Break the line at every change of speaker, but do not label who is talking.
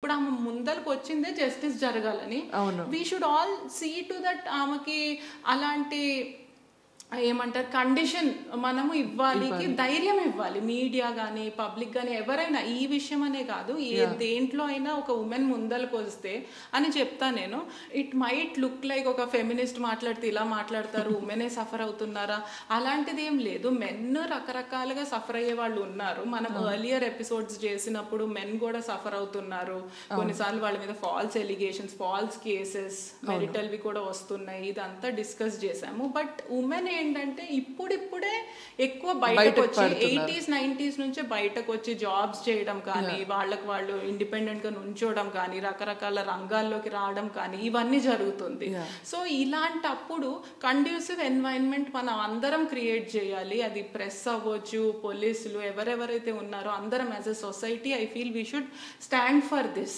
ఇప్పుడు ఆమె ముందరకు వచ్చిందే జస్టిస్ జరగాలని. We should all see to that ఆమెకి అలాంటి ఏమంటారు కండిషన్ మనము ఇవ్వాలి, ధైర్యం ఇవ్వాలి. మీడియా కానీ పబ్లిక్ కానీ ఎవరైనా ఈ విషయం అనే కాదు, దేంట్లో అయినా ఒక ఉమెన్ ముందరకు వస్తే అని చెప్తా నేను. ఇట్ మైట్ లుక్ లైక్ ఒక ఫెమినిస్ట్ మాట్లాడితే ఇలా మాట్లాడతారు, ఉమెనే సఫర్ అవుతున్నారా, అలాంటిది ఏం లేదు. మెన్ రకరకాలుగా సఫర్ అయ్యే వాళ్ళు ఉన్నారు. మనం ఎర్లియర్ ఎపిసోడ్స్ చేసినప్పుడు మెన్ కూడా సఫర్ అవుతున్నారు. కొన్నిసార్లు వాళ్ళ మీద ఫాల్స్ ఎలిగేషన్స్, ఫాల్స్ కేసెస్, మెరిటల్వి కూడా వస్తున్నాయి. ఇదంతా డిస్కస్ చేసాము. బట్ ఉమెన్ ఏంటంటే ఇప్పుడిప్పుడే ఎక్కువ బయటకు వచ్చి 80s 90s నుంచే బయటకు వచ్చి జాబ్స్ చేయడం కానీ, వాళ్ళకు వాళ్ళు ఇండిపెండెంట్ గా నుంచోవడం కానీ, రకరకాల రంగాల్లోకి రావడం కానీ ఇవన్నీ జరుగుతుంది. సో ఇలాంటప్పుడు కండ్యూసివ్ ఎన్వైరన్మెంట్ మనం అందరం క్రియేట్ చేయాలి. అది ప్రెస్ అవ్వచ్చు, పోలీసులు, ఎవరెవరైతే ఉన్నారో అందరం as a society I feel we should stand for this.